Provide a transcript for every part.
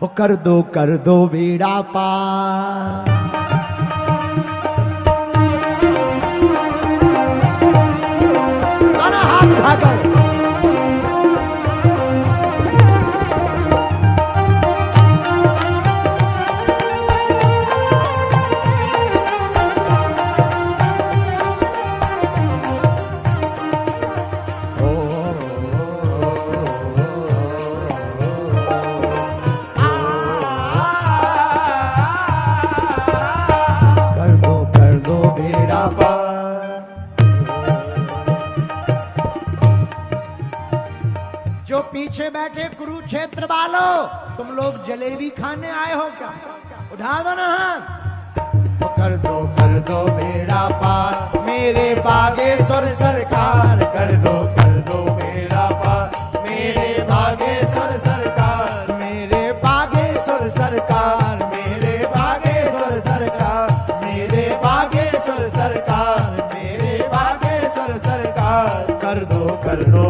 वो कर दो बेड़ा पार। हाथ उठाकर पीछे बैठे कुरुक्षेत्र वालों, तुम लोग जलेबी खाने आए हो क्या? उठा दो ना हाथ। कर दो बेड़ा पार मेरे बागेश्वर सरकार। कर दो बेड़ा पार मेरे बागेश्वर सरकार। मेरे बागेश्वर सरकार। मेरे बागेश्वर सरकार। मेरे बागेश्वर सरकार। मेरे बागेश्वर सरकार। कर दो कर दो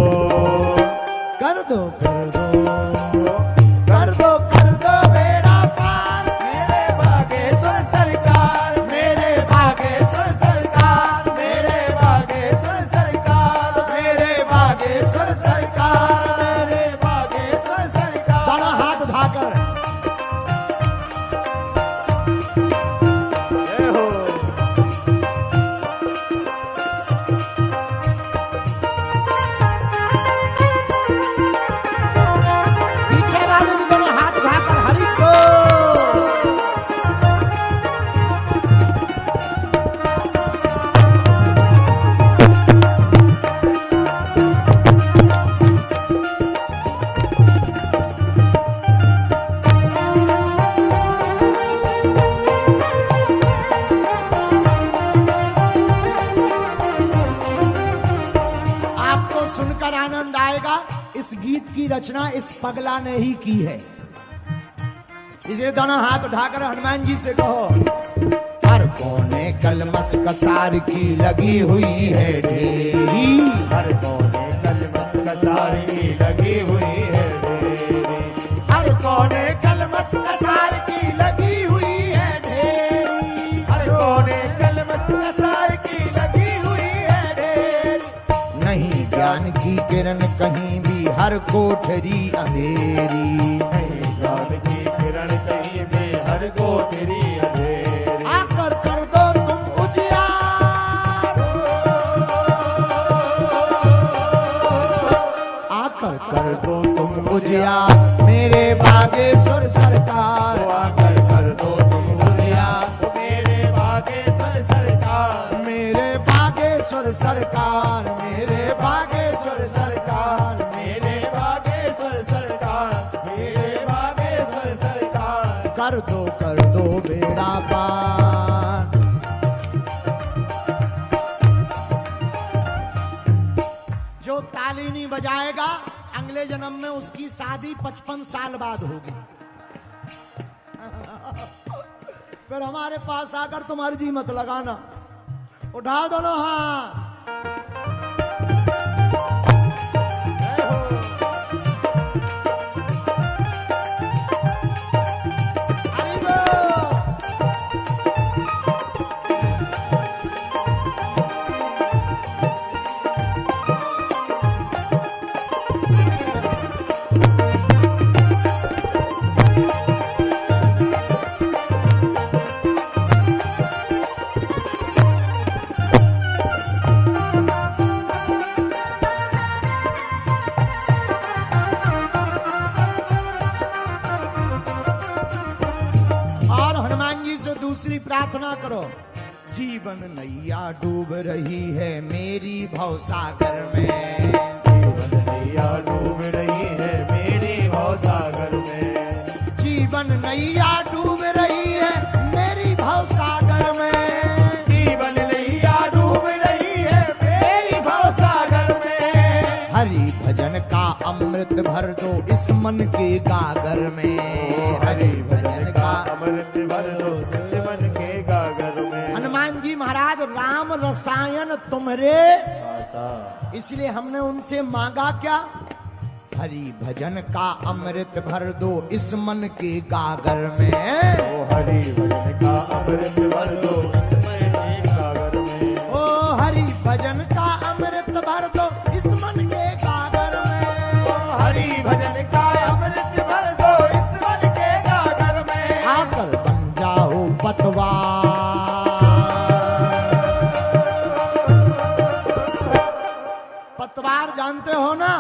बेड़ा पार मेरे बागेश्वर सरकार। मेरे बागेश्वर सरकार। मेरे बागेश्वर सरकार। मेरे बागेश्वर सरकार। मेरे बागेश्वर सरकार। दोनों हाथ उठाकर आनंद आएगा। इस गीत की रचना इस पगला ने ही की है। इसे दोनों हाथ उठाकर हनुमान जी से कहो। हर कोने कलमस कसार की लगी हुई है ढेरी। हर कोने कलमस कसार की लगी हुई है ढेरी। हर कोने कलमस कसार की लगी हुई है ढेरी। हर कोने कलमस कसार की लगी हुई है ढेरी। नहीं ज्ञान की किरण कहीं भी, हर कोठरी अंधेरी। नहीं ज्ञान की किरण कहीं भी, हर कोठरी अंधेरी। आकर कर दो तुम उजियार। आकर कर दो तुम उजियार मेरे बागेश्वर सरकार। आकर कर दो तुम उजियार मेरे बागेश्वर सरकार। मेरे बागेश्वर सरकार। मेरे बागेश्वर सरकार। मेरे बागेश्वर सरकार। मेरे बागेश्वर सरकार। कर दो बेड़ा पार। जो ताली नहीं बजाएगा अगले जन्म में उसकी शादी 55 साल बाद होगी। फिर हमारे पास आकर तुम्हारी जी मत लगाना। उठा दोनों हाथ। दूसरी प्रार्थना करो। जीवन नैया डूब रही है मेरी भवसागर में। जीवन नैया डूब रही है मेरी भवसागर में। जीवन नैया डूब रही है मेरी भवसागर में। जीवन नैया डूब रही है मेरी भवसागर में। हरि भजन का अमृत भर दो इस मन के गागर में। हरि भजन का अमृत भर दो इस मन के गागर में। हनुमान जी महाराज राम रसायन तुम्हारे, इसलिए हमने उनसे मांगा क्या? हरि भजन का अमृत भर दो इस मन के गागर में। ओ हरि भजन का अमृत भर दो इस मन के गागर में। ओ हरि भजन का अमृत भर दो इस मन के गागर में। ओ हरि भजन का अमृत भर दो इस मन के गागर में। आकर बन जाओ पतवार। पतवार जानते हो ना,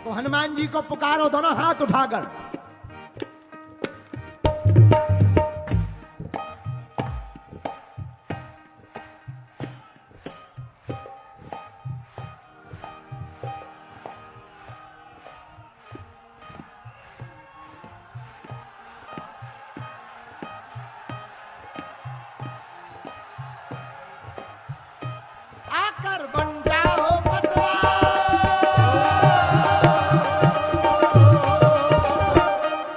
तो हनुमान जी को पुकारो दोनों हाथ उठाकर। आकर बन जाओ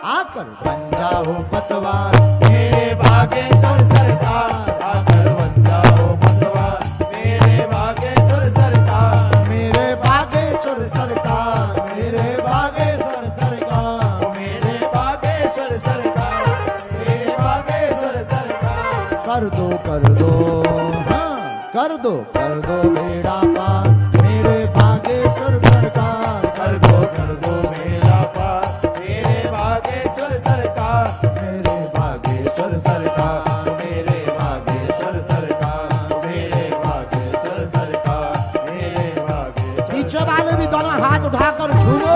आकर बन जाओ पतवार मेरे बागेश्वर सरकार। आकर बन जाओ पतवार मेरे बागेश्वर सरकार। मेरे बागेश्वर सरकार। मेरे बागेश्वर सरकार। मेरे बागेश्वर सरकार। मेरे बागेश्वर सरकार। कर दो हाँ कर दो बेड़ा पार मेरे बागेश्वर सरकार। कर दो मेरा पार मेरे बागेश्वर सरकार। मेरे बागेश्वर सरकार। मेरे बागेश्वर सरकार। मेरे बागेश्वर सरकार। मेरे बागेश्वर। पीछे वाले भी दोनों हाथ उठाकर झूमो।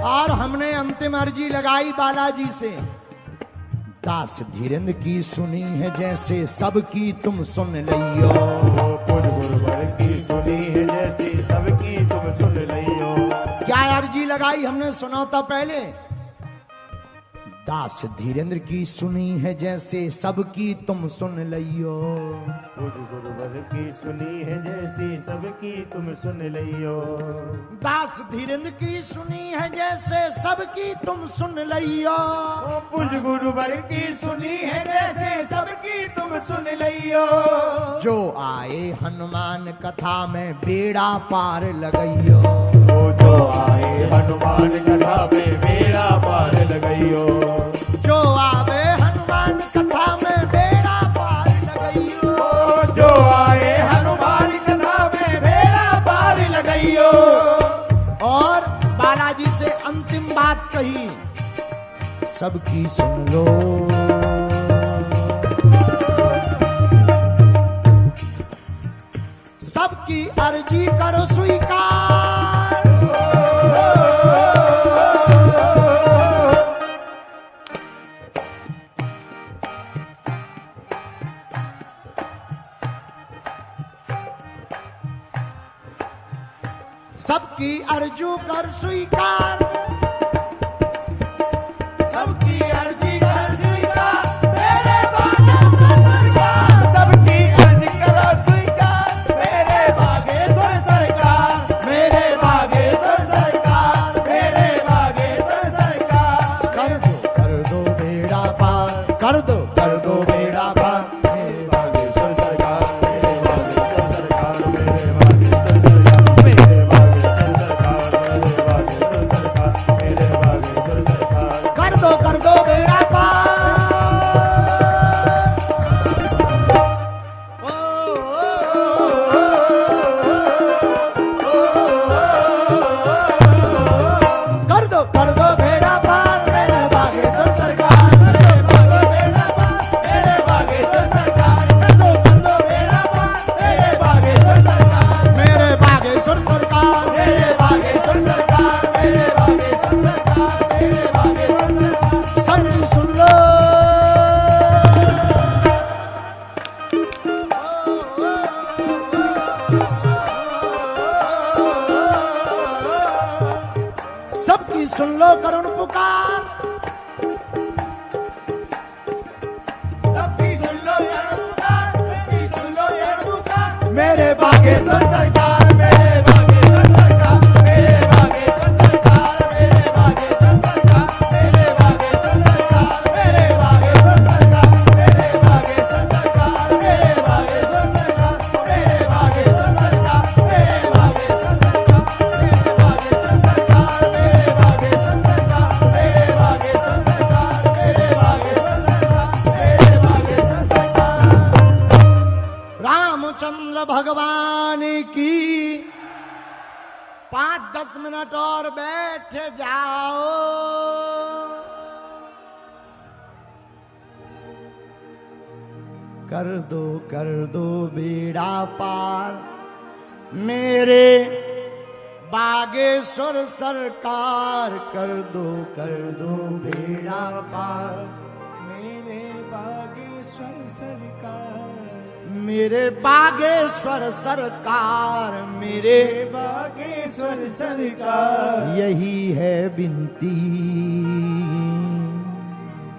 और हमने अंतिम अर्जी लगाई बालाजी से, दास धीरेन्द्र की सुनी है जैसे सबकी तुम सुन लियो। कुछ गुरुवर की सुनी है जैसी सबकी तुम सुन लियो। क्या अर्जी लगाई हमने सुना था पहले, दास धीरेन्द्र की सुनी है जैसे सबकी तुम सुन लियो। कुछ गुरुवर की सुनी है जैसी सबकी तुम सुन लियो। दास धीरेन्द्र की सुनी है जैसे सबकी तुम सुन लियो। कुछ गुरुवर की सुनी है जैसे सबकी तुम सुन लियो। जो आए हनुमान कथा में बेड़ा पार लगइयो। जो आए हनुमान कथा में बेड़ा पार लगइयो। जो आवे हनुमान कथा में बेड़ा पार लगइयो। जो आए हनुमान कथा में बेड़ा पार लगइयो। और बालाजी से अंतिम बात कही, सबकी सुन लो। सबकी अर्जी करो स्वीकार। सबकी अर्जू कर स्वीकार। सबकी अर्जी कर स्वीकार मेरे बागेश्वर सरकार। सबकी अर्जी करो स्वीकार मेरे बागेश्वर सरकार। मेरे बागेश्वर सरकार। मेरे बागेश्वर सरकार। कर दो बेड़ा पार। कर दो बेड़ा पार मेरे बागेश्वर सरकार। मेरे बागेश्वर सरकार। मेरे बागेश्वर सरकार। मेरे बागेश्वर सरकार। मेरे बागेश्वर सरकार। मेरे बागेश्वर सरकार। कर दो बेड़ा पार। ओ, कर दो बेड़ा पार मेरे बागेश्वर सरकार। मेरे बागेश्वर सरकार। मेरे करुण पुकार। सबकी सुन लो ये पुकार, सबकी सुन लो ये पुकार। मेरे बागेश्वर सरकार, मेरे बागेश्वर सरकार, मेरे बागेश्वर सरकार, मेरे बागेश्वर सरकार, मेरे बागेश्वर सरकार, मेरे बागेश्वर सरकार, मेरे बागेश्वर सरकार, मेरे बागेश्वर सरकार, मेरे बागेश्वर सरकार, मेरे बागेश्वर सरकार, मेरे बागेश्वर सरकार, मेरे बागेश्वर सरकार, मेरे बागेश्वर सरकार, मेरे बागेश्वर सरकार, मेरे बागेश्वर सरकार। रामचंद्र भगवान की 5-10 मिनट और बैठ जाओ। कर दो बेड़ा पार मेरे बागेश्वर सरकार। कर दो बेड़ा पार मेरे बागेश्वर सरकार, मेरे बागेश्वर सरकार। मेरे बागेश्वर सरकार, यही है विनती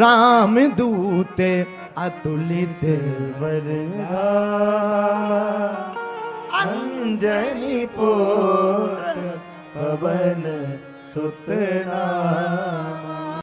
रामदूत अतुलित वरदा अंजनी पुत्र पवन सुत नाम।